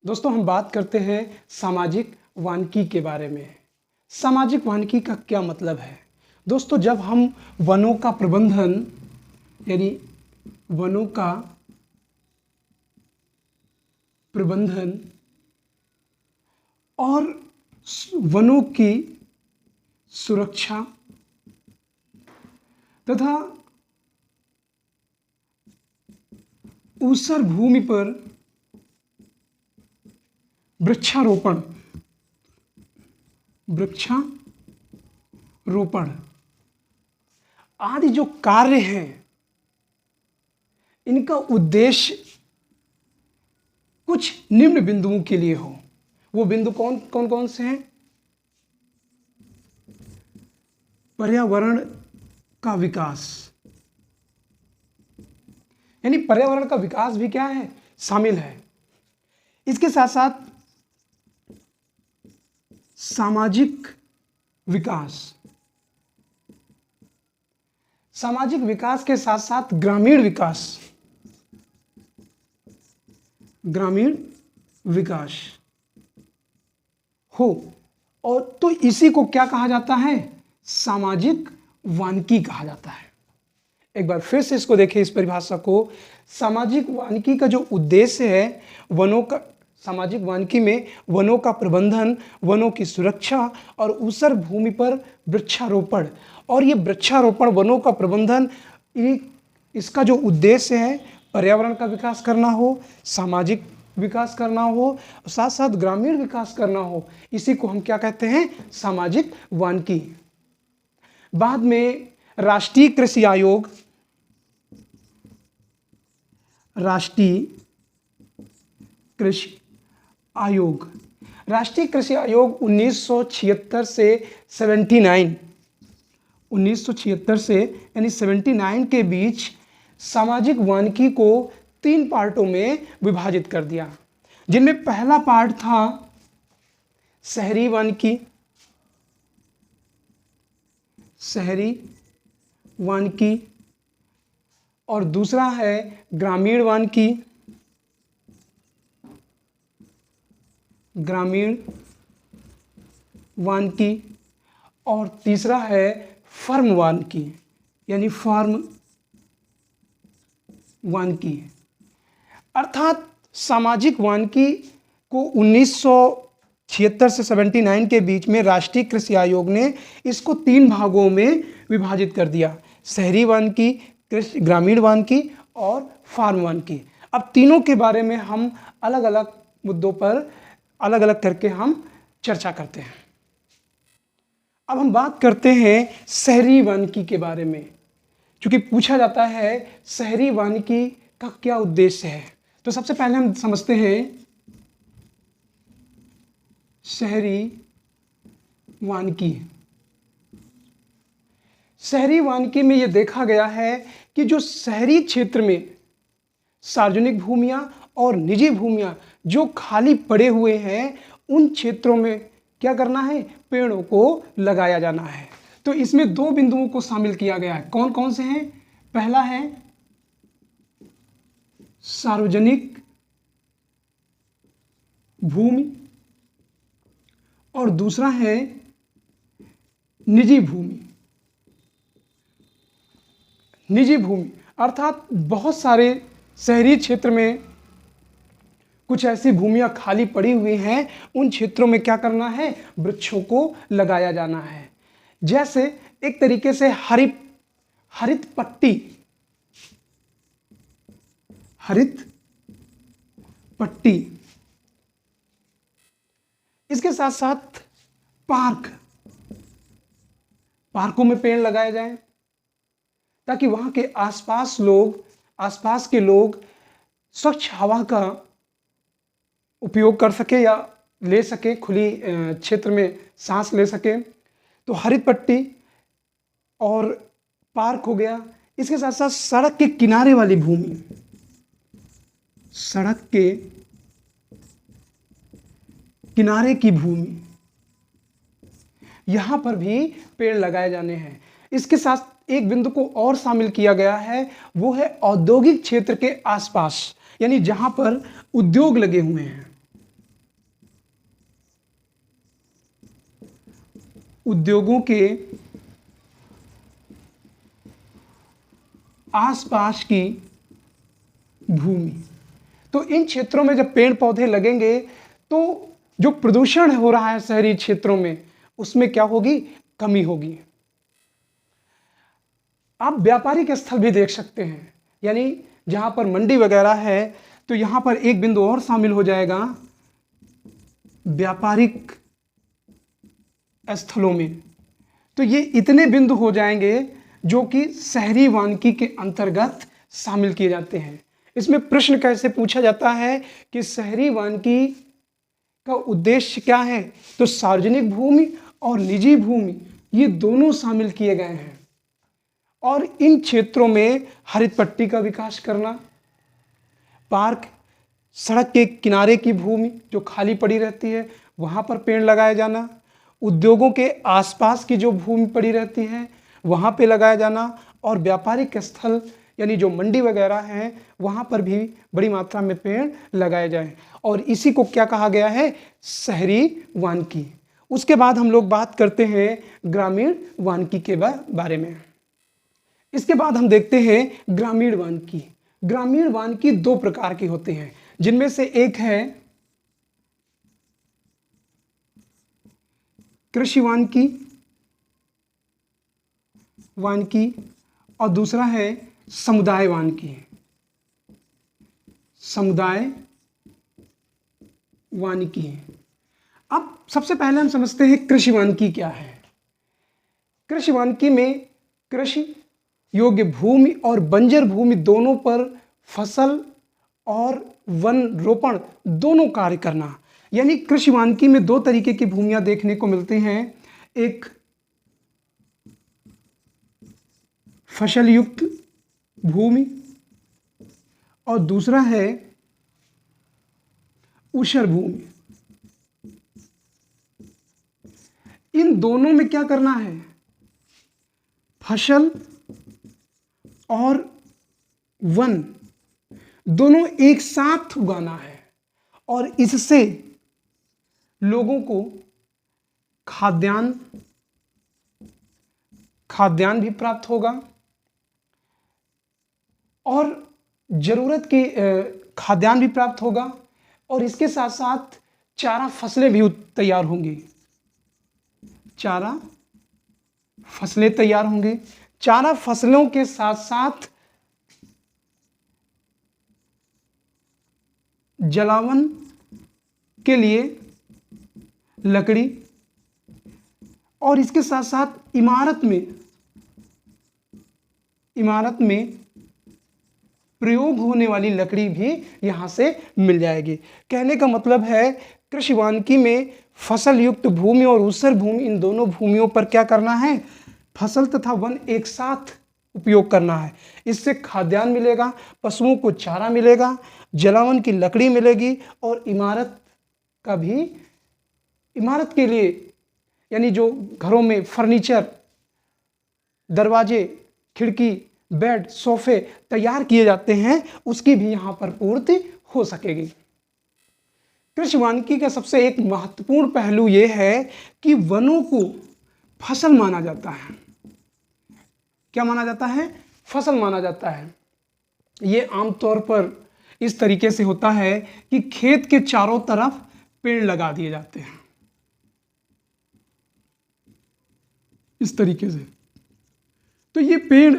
दोस्तों हम बात करते हैं सामाजिक वानिकी के बारे में। सामाजिक वानिकी का क्या मतलब है? दोस्तों जब हम वनों का प्रबंधन यानी वनों का प्रबंधन और वनों की सुरक्षा तथा ऊसर भूमि पर वृक्षारोपण आदि जो कार्य हैं, इनका उद्देश्य कुछ निम्न बिंदुओं के लिए हो। वो बिंदु कौन कौन से हैं? पर्यावरण का विकास, यानी पर्यावरण का विकास भी क्या है? शामिल है। इसके साथ साथ सामाजिक विकास, सामाजिक विकास के साथ साथ ग्रामीण विकास हो, और तो इसी को क्या कहा जाता है? सामाजिक वानिकी कहा जाता है। एक बार फिर से इसको देखें, इस परिभाषा को। सामाजिक वानिकी का जो उद्देश्य है, वनों का, सामाजिक वानिकी में वनों का प्रबंधन, वनों की सुरक्षा और ऊसर भूमि पर वृक्षारोपण। और ये वृक्षारोपण, वनों का प्रबंधन, इसका जो उद्देश्य है पर्यावरण का विकास करना हो, सामाजिक विकास करना हो, साथ साथ ग्रामीण विकास करना हो, इसी को हम क्या कहते हैं? सामाजिक वानिकी। बाद में राष्ट्रीय कृषि आयोग, राष्ट्रीय कृषि आयोग 1976 से 79 के बीच सामाजिक वानिकी को 3 पार्टों में विभाजित कर दिया, जिनमें पहला पार्ट था शहरी वानिकी, और दूसरा है ग्रामीण वानिकी, और तीसरा है फर्म वानिकी, यानी फार्म वानिकी। अर्थात सामाजिक वानिकी को 1976 से 79 के बीच में राष्ट्रीय कृषि आयोग ने इसको 3 भागों में विभाजित कर दिया: शहरी वानिकी, ग्रामीण वानिकी और फार्म वानिकी। अब तीनों के बारे में हम अलग अलग मुद्दों पर अलग अलग करके हम चर्चा करते हैं। अब हम बात करते हैं शहरी वानिकी के बारे में, क्योंकि पूछा जाता है शहरी वानिकी का क्या उद्देश्य है। तो सबसे पहले हम समझते हैं शहरी वानिकी। शहरी वानिकी में यह देखा गया है कि जो शहरी क्षेत्र में सार्वजनिक भूमियां और निजी भूमियां जो खाली पड़े हुए हैं, उन क्षेत्रों में क्या करना है? पेड़ों को लगाया जाना है। तो इसमें 2 बिंदुओं को शामिल किया गया है। कौन कौन से हैं? पहला है सार्वजनिक भूमि और दूसरा है निजी भूमि। अर्थात बहुत सारे शहरी क्षेत्र में कुछ ऐसी भूमियां खाली पड़ी हुई हैं, उन क्षेत्रों में क्या करना है? वृक्षों को लगाया जाना है। जैसे एक तरीके से हरित पट्टी। इसके साथ साथ पार्कों में पेड़ लगाए जाएं, ताकि वहां के आसपास के लोग स्वच्छ हवा का उपयोग कर सके या ले सके, खुली क्षेत्र में सांस ले सके। तो हरित पट्टी और पार्क हो गया। इसके साथ साथ सड़क के किनारे वाली भूमि, सड़क के किनारे की भूमि, यहां पर भी पेड़ लगाए जाने हैं। इसके साथ एक बिंदु को और शामिल किया गया है, वो है औद्योगिक क्षेत्र के आसपास, यानी जहां पर उद्योग लगे हुए हैं। उद्योगों के आसपास की भूमि। तो इन क्षेत्रों में जब पेड़ पौधे लगेंगे तो जो प्रदूषण हो रहा है शहरी क्षेत्रों में, उसमें क्या होगी? कमी होगी। आप व्यापारिक स्थल भी देख सकते हैं, यानी जहां पर मंडी वगैरह है तो यहां पर एक बिंदु और शामिल हो जाएगा व्यापारिक स्थलों में। तो ये इतने बिंदु हो जाएंगे जो कि शहरी वानिकी के अंतर्गत शामिल किए जाते हैं। इसमें प्रश्न कैसे पूछा जाता है कि शहरी वानिकी का उद्देश्य क्या है? तो सार्वजनिक भूमि और निजी भूमि ये दोनों शामिल किए गए हैं और इन क्षेत्रों में हरित पट्टी का विकास करना, पार्क, सड़क के किनारे की भूमि जो खाली पड़ी रहती है वहां पर पेड़ लगाया जाना, उद्योगों के आसपास की जो भूमि पड़ी रहती है वहां पे लगाया जाना और व्यापारिक स्थल यानी जो मंडी वगैरह है वहां पर भी बड़ी मात्रा में पेड़ लगाए जाएं। और इसी को क्या कहा गया है? शहरी वानिकी। उसके बाद हम लोग बात करते हैं ग्रामीण वानिकी के बारे में। इसके बाद हम देखते हैं ग्रामीण वानिकी। ग्रामीण वानिकी दो प्रकार की होती हैं, जिनमें से एक है कृषि वानिकी और दूसरा है समुदाय वानिकी। समुदाय वानिकी। अब सबसे पहले हम समझते हैं कृषि वानिकी क्या है। कृषि वानिकी में कृषि योग्य भूमि और बंजर भूमि दोनों पर फसल और वन रोपण दोनों कार्य करना। यानी कृषि वानिकी में दो तरीके की भूमियां देखने को मिलती हैं, एक फसल युक्त भूमि और दूसरा है ऊसर भूमि। इन दोनों में क्या करना है? फसल और वन दोनों एक साथ उगाना है और इससे लोगों को खाद्यान्न भी प्राप्त होगा और जरूरत की खाद्यान्न भी प्राप्त होगा और इसके साथ साथ चारा फसलें भी तैयार होंगी। चारा फसलें तैयार होंगी। चारा फसलों के साथ साथ जलावन के लिए लकड़ी और इसके साथ साथ इमारत में प्रयोग होने वाली लकड़ी भी यहां से मिल जाएगी। कहने का मतलब है कृषि वानिकी में फसल युक्त भूमि और ऊसर भूमि, इन दोनों भूमियों पर क्या करना है? फसल तथा वन एक साथ उपयोग करना है। इससे खाद्यान्न मिलेगा, पशुओं को चारा मिलेगा, जलावन की लकड़ी मिलेगी और इमारत के लिए यानी जो घरों में फर्नीचर, दरवाजे, खिड़की, बेड, सोफे तैयार किए जाते हैं उसकी भी यहां पर पूर्ति हो सकेगी। कृषि वानिकी का सबसे एक महत्वपूर्ण पहलू यह है कि वनों को फसल माना जाता है। क्या माना जाता है? फसल माना जाता है। यह आमतौर पर इस तरीके से होता है कि खेत के चारों तरफ पेड़ लगा दिए जाते हैं, इस तरीके से। तो ये पेड़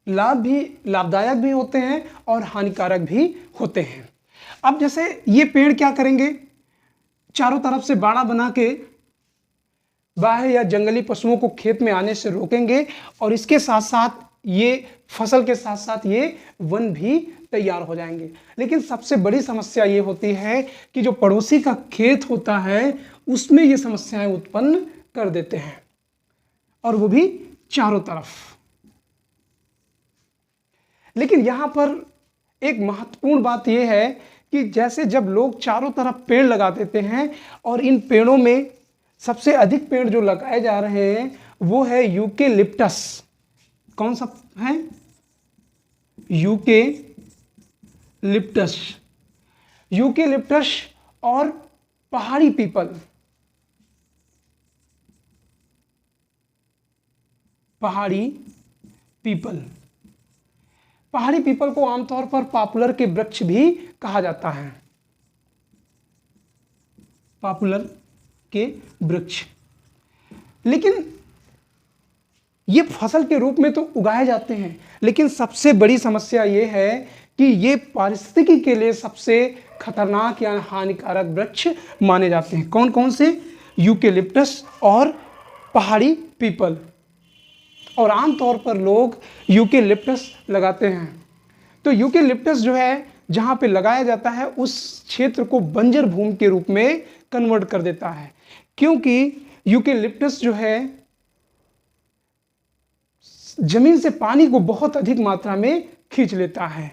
लाभदायक भी होते हैं और हानिकारक भी होते हैं। अब जैसे ये पेड़ क्या करेंगे? चारों तरफ से बाड़ा बना के बाह्य या जंगली पशुओं को खेत में आने से रोकेंगे और इसके साथ साथ ये फसल के साथ साथ ये वन भी तैयार हो जाएंगे। लेकिन सबसे बड़ी समस्या ये होती है कि जो पड़ोसी का खेत होता है उसमें ये समस्याएं उत्पन्न कर देते हैं और वो भी चारों तरफ। लेकिन यहां पर एक महत्वपूर्ण बात यह है कि जैसे जब लोग चारों तरफ पेड़ लगा देते हैं और इन पेड़ों में सबसे अधिक पेड़ जो लगाए जा रहे हैं वो है यूकेलिप्टस। कौन सा है? यूकेलिप्टस। यूकेलिप्टस और पहाड़ी पीपल। पहाड़ी पीपल। पहाड़ी पीपल को आमतौर पर पॉपुलर के वृक्ष भी कहा जाता है, पॉपुलर के वृक्ष। लेकिन ये फसल के रूप में तो उगाए जाते हैं, लेकिन सबसे बड़ी समस्या ये है कि ये पारिस्थितिकी के लिए सबसे खतरनाक या हानिकारक वृक्ष माने जाते हैं। कौन कौन से? यूकेलिप्टस और पहाड़ी पीपल। और आमतौर पर लोग यूकेलिप्टस लगाते हैं। तो यूकेलिप्टस जो है जहाँ पे लगाया जाता है उस क्षेत्र को बंजर भूमि के रूप में कन्वर्ट कर देता है, क्योंकि यूकेलिप्टस जो है जमीन से पानी को बहुत अधिक मात्रा में खींच लेता है।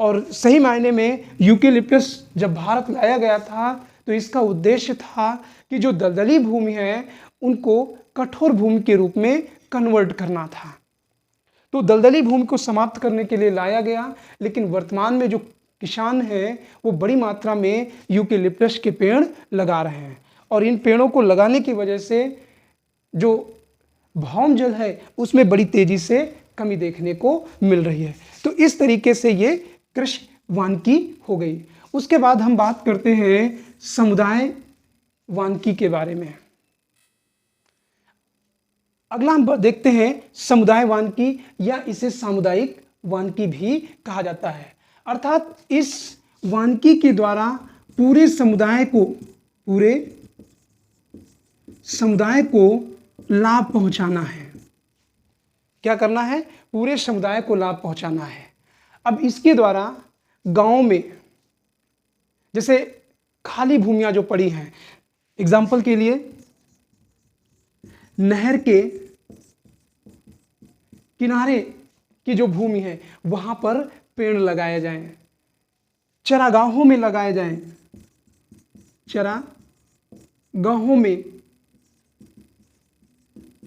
और सही मायने में यूकेलिप्टस जब भारत लाया गया था तो इसका उद्देश्य था कि जो दलदली भूमि है उनको कठोर भूमि के रूप में कन्वर्ट करना था। तो दलदली भूमि को समाप्त करने के लिए लाया गया, लेकिन वर्तमान में जो किसान हैं वो बड़ी मात्रा में यूकेलिप्टस के पेड़ लगा रहे हैं। और इन पेड़ों को लगाने की वजह से जो भौम जल है उसमें बड़ी तेजी से कमी देखने को मिल रही है। तो इस तरीके से ये कृषि वानिकी हो गई। उसके बाद हम बात करते हैं समुदाय वानिकी के बारे में। अगला हम देखते हैं समुदाय वानिकी, या इसे सामुदायिक वानिकी भी कहा जाता है। अर्थात इस वानिकी के द्वारा पूरे समुदाय को लाभ पहुंचाना है। क्या करना है? पूरे समुदाय को लाभ पहुंचाना है। अब इसके द्वारा गांव में जैसे खाली भूमियां जो पड़ी हैं, एग्जाम्पल के लिए नहर के किनारे की जो भूमि है वहां पर पेड़ लगाए जाएं, चरागाहों में लगाए जाएं, चरागाहों में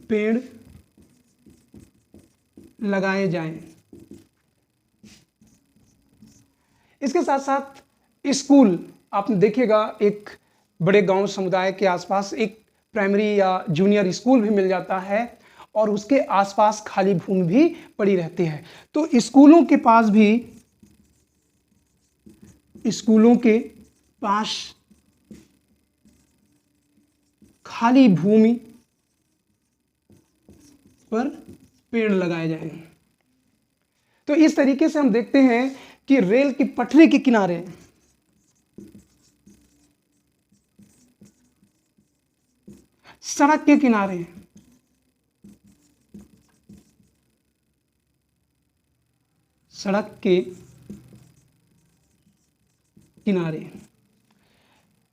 पेड़ लगाए जाएं। इसके साथ साथ स्कूल, आपने देखिएगा एक बड़े गांव समुदाय के आसपास एक प्राइमरी या जूनियर स्कूल भी मिल जाता है और उसके आसपास खाली भूमि भी पड़ी रहती है। तो स्कूलों के पास खाली भूमि पर पेड़ लगाए जाएंगे। तो इस तरीके से हम देखते हैं कि रेल की पटरी के किनारे, सड़क के किनारे,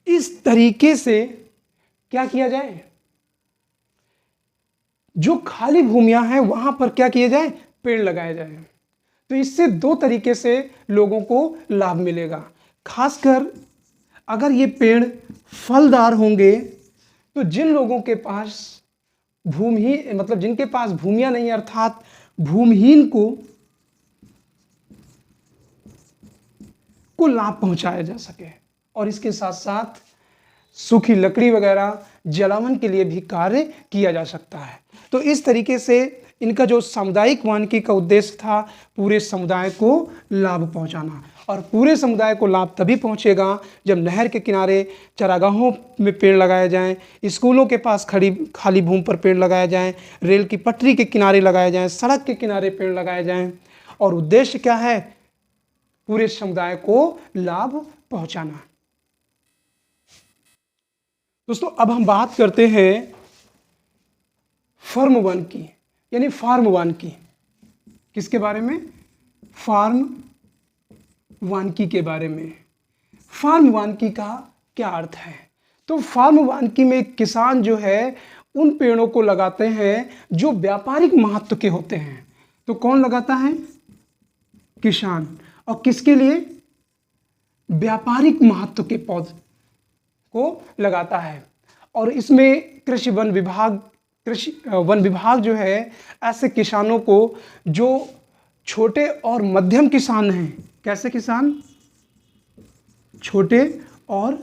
इस तरीके से क्या किया जाए, जो खाली भूमियां हैं वहां पर क्या किया जाए, पेड़ लगाए जाए। तो इससे दो तरीके से लोगों को लाभ मिलेगा। खासकर अगर ये पेड़ फलदार होंगे तो जिन लोगों के पास जिनके पास भूमियां नहीं, अर्थात भूमिहीन को लाभ पहुंचाया जा सके। और इसके साथ साथ सूखी लकड़ी वगैरह जलावन के लिए भी कार्य किया जा सकता है। तो इस तरीके से इनका जो सामुदायिक वानिकी का उद्देश्य था, पूरे समुदाय को लाभ पहुंचाना। और पूरे समुदाय को लाभ तभी पहुंचेगा जब नहर के किनारे, चरागाहों में पेड़ लगाए जाएं, स्कूलों के पास खाली भूमि पर पेड़ लगाए जाएं, रेल की पटरी के किनारे लगाए जाएं, सड़क के किनारे पेड़ लगाए जाएं। और उद्देश्य क्या है? पूरे समुदाय को लाभ पहुंचाना। दोस्तों, अब हम बात करते हैं फर्म वानिकी, यानी फार्म वानिकी। किसके बारे में? फार्म वानिकी के बारे में। फार्म वानिकी का क्या अर्थ है? तो फार्म वानिकी में किसान जो है उन पेड़ों को लगाते हैं जो व्यापारिक महत्व के होते हैं। तो कौन लगाता है? किसान। और किसके लिए? व्यापारिक महत्व के पौधे को लगाता है। और इसमें वन विभाग जो है ऐसे किसानों को, जो छोटे और मध्यम किसान हैं, कैसे किसान? छोटे और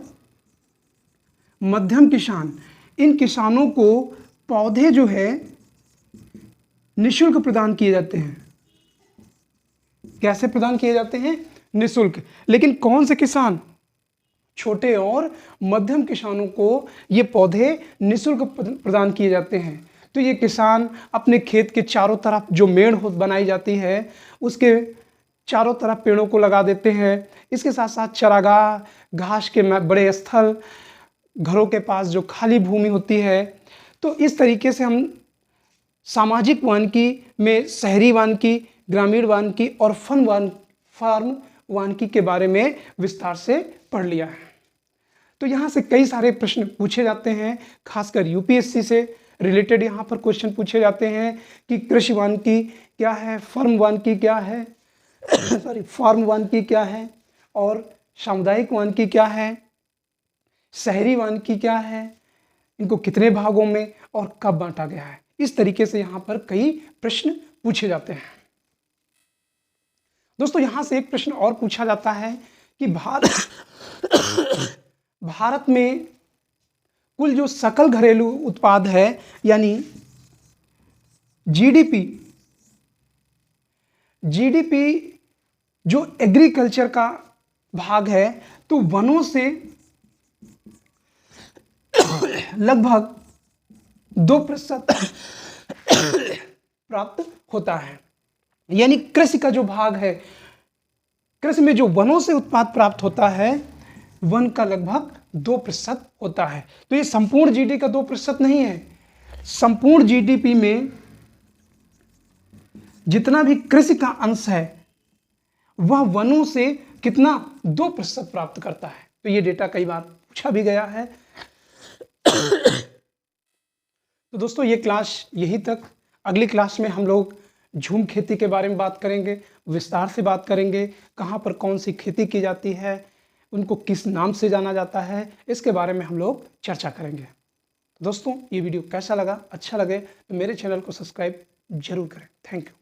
मध्यम किसान, इन किसानों को पौधे जो है निःशुल्क प्रदान किए जाते हैं। कैसे प्रदान किए जाते हैं? निःशुल्क। लेकिन कौन से किसान? छोटे और मध्यम किसानों को ये पौधे निःशुल्क प्रदान किए जाते हैं। तो ये किसान अपने खेत के चारों तरफ जो मेड़ बनाई जाती है उसके चारों तरफ पेड़ों को लगा देते हैं। इसके साथ साथ चरागाह, घास के बड़े स्थल, घरों के पास जो खाली भूमि होती है, तो इस तरीके से हम सामाजिक वानिकी में शहरी वानिकी, ग्रामीण वानिकी और फार्म वानिकी के बारे में विस्तार से पढ़ लिया है। तो यहाँ से कई सारे प्रश्न पूछे जाते हैं, खासकर यूपीएससी से रिलेटेड यहाँ पर क्वेश्चन पूछे जाते हैं कि कृषि वानिकी क्या है, फार्म वानिकी क्या है फार्म वानिकी क्या है, और सामुदायिक वानिकी क्या है, शहरी वानिकी क्या है, इनको कितने भागों में और कब बांटा गया है। इस तरीके से यहाँ पर कई प्रश्न पूछे जाते हैं। दोस्तों यहाँ से एक प्रश्न और पूछा जाता है कि भारत में कुल जो सकल घरेलू उत्पाद है यानी जीडीपी जो एग्रीकल्चर का भाग है, तो वनों से लगभग 2% प्राप्त होता है। यानी कृषि का जो भाग है, कृषि में जो वनों से उत्पाद प्राप्त होता है, वन का लगभग 2% होता है। तो ये संपूर्ण जीडीपी का 2% नहीं है। संपूर्ण जीडीपी में जितना भी कृषि का अंश है वह वनों से कितना 2% प्राप्त करता है। तो ये डेटा कई बार पूछा भी गया है। तो दोस्तों ये क्लास यहीं तक। अगली क्लास में हम लोग झूम खेती के बारे में बात करेंगे, विस्तार से बात करेंगे, कहाँ पर कौन सी खेती की जाती है, उनको किस नाम से जाना जाता है, इसके बारे में हम लोग चर्चा करेंगे। दोस्तों ये वीडियो कैसा लगा? अच्छा लगे तो मेरे चैनल को सब्सक्राइब जरूर करें। Thank you.